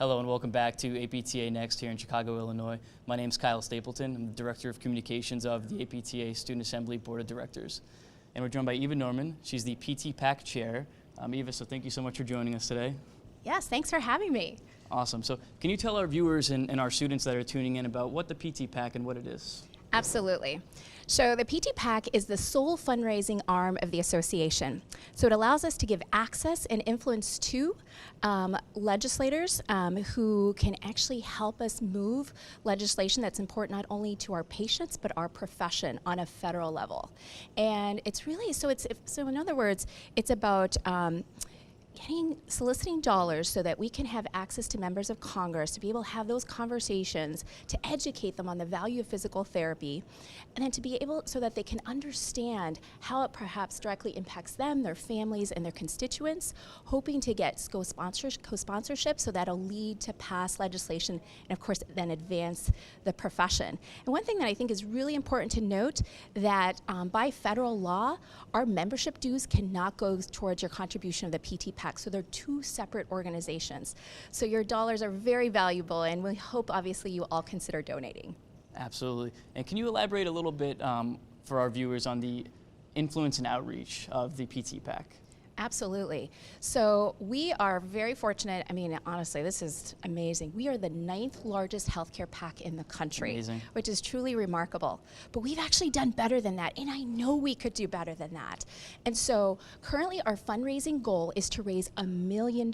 Hello and welcome back to APTA Next here in Chicago, Illinois. My name is Kyle Stapleton. I'm the Director of Communications of the APTA Student Assembly Board of Directors. And we're joined by Eva Norman. She's the PT-PAC Chair. Eva, so thank you so much for joining us today. Yes, thanks for having me. Awesome. So can you tell our viewers and our students that are tuning in about what the PT-PAC and what it is? Absolutely. So the PT-PAC is the sole fundraising arm of the association. So it allows us to give access and influence to legislators who can actually help us move legislation that's important not only to our patients but our profession on a federal level. And it's really, so in other words, it's about soliciting dollars so that we can have access to members of Congress to be able to have those conversations, to educate them on the value of physical therapy, and then to be able so that they can understand how it perhaps directly impacts them, their families, and their constituents, hoping to get co-sponsorship so that'll lead to pass legislation and of course then advance the profession. And one thing that I think is really important to note that by federal law, our membership dues cannot go towards your contribution of the PT-PAC. So they're two separate organizations. So your dollars are very valuable, and we hope obviously you all consider donating. Absolutely. And can you elaborate a little bit for our viewers on the influence and outreach of the PT-PAC? Absolutely. So we are very fortunate. I mean, honestly, this is amazing. We are the 9th largest healthcare PAC in the country, Amazing. Which is truly remarkable. But we've actually done better than that, and I know we could do better than that. And so currently our fundraising goal is to raise $1 million,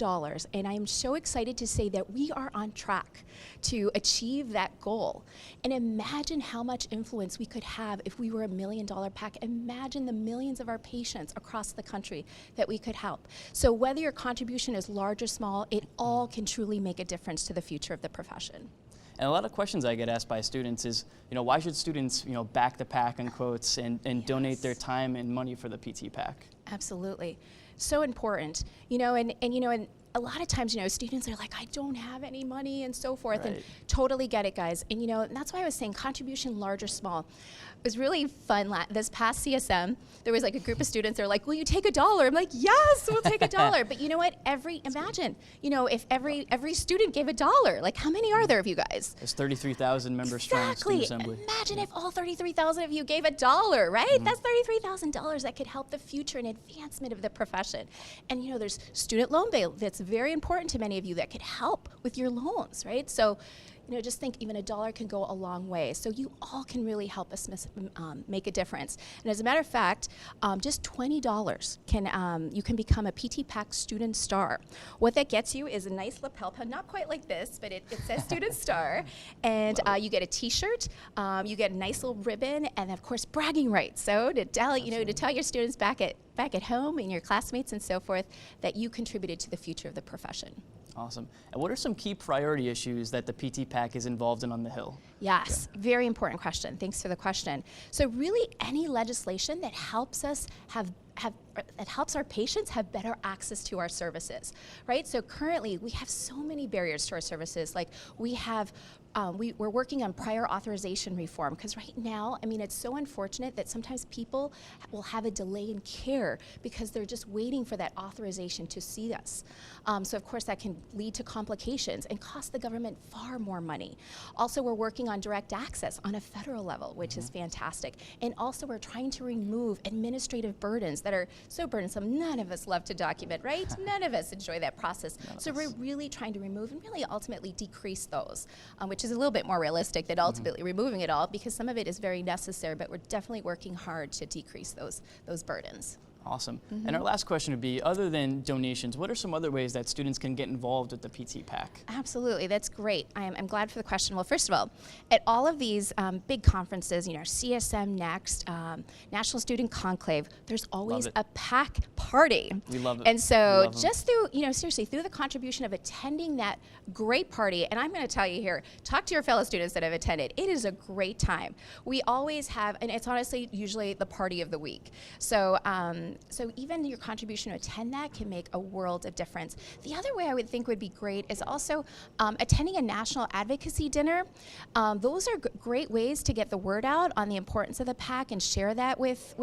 and I am so excited to say that we are on track to achieve that goal. And imagine how much influence we could have if we were $1 million PAC. Imagine the millions of our patients across the country that we could help. So whether your contribution is large or small, it all can truly make a difference to the future of the profession. And a lot of questions I get asked by students is, why should students, back the PAC in quotes and yes, donate their time and money for the PT-PAC? Absolutely. So important. And a lot of times, students are like, I don't have any money and so forth, right. And totally get it, guys. And and that's why I was saying contribution large or small. It was really fun. This past CSM, there was like a group of students. They're like, will you take $1? I'm like, yes, we'll take $1. But you know what? Imagine, if every student gave $1. Like, how many are there of you guys? There's 33,000 members strong Student Assembly. Imagine if all 33,000 of you gave $1, right? Mm-hmm. That's $33,000 that could help the future and advancement of the profession. And there's student loan bail that's very important to many of you that could help with your loans, right? So, just think even $1 can go a long way. So you all can really help us make a difference. And as a matter of fact, just $20 you can become a PT-PAC Student Star. What that gets you is a nice lapel pin, not quite like this, but it says Student Star, and you get a T-shirt, you get a nice little ribbon, and of course bragging rights. So to tell to tell your students back at home and your classmates and so forth that you contributed to the future of the profession. Awesome. And what are some key priority issues that the PT-PAC is involved in on the Hill? Yes, very important question. Thanks for the question. So really any legislation that helps us that helps our patients have better access to our services, right? So currently we have so many barriers to our services. Like we have, we're working on prior authorization reform because right now, it's so unfortunate that sometimes people will have a delay in care because they're just waiting for that authorization to see us. So of course that can lead to complications and cost the government far more money. Also, we're working on direct access on a federal level, which is fantastic. And also we're trying to remove administrative burdens that are so burdensome. None of us love to document, right? None of us enjoy that process. So we're really trying to remove and really ultimately decrease those, which is a little bit more realistic than ultimately removing it all, because some of it is very necessary, but we're definitely working hard to decrease those burdens. Awesome. And our last question would be, other than donations, what are some other ways that students can get involved with the PT-PAC? Absolutely, that's great. I'm glad for the question. Well, first of all, at all of these big conferences, CSM Next, National Student Conclave, there's always a PAC party. We love it. And so just through, seriously, through the contribution of attending that great party, and I'm going to tell you here, talk to your fellow students that have attended. It is a great time. We always have, and it's honestly usually the party of the week. So So even your contribution to attend that can make a world of difference. The other way I would think would be great is also attending a national advocacy dinner. Those are great ways to get the word out on the importance of the PAC and share that with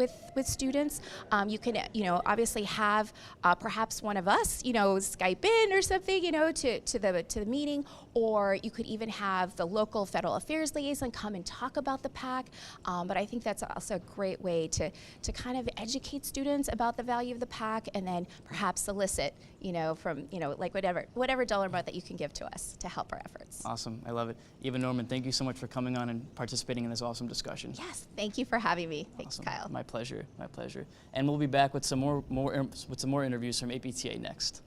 students. You can, obviously have perhaps one of us, Skype in or something, to the meeting, or you could even have the local federal affairs liaison come and talk about the PAC. But I think that's also a great way to kind of educate students about the value of the PAC, and then perhaps solicit, from, like whatever dollar amount that you can give to us to help our efforts. Awesome, I love it. Eva Norman, thank you so much for coming on and participating in this awesome discussion. Yes, thank you for having me. Thanks, Awesome. Kyle. My pleasure, my pleasure. And we'll be back with some more interviews from APTA next.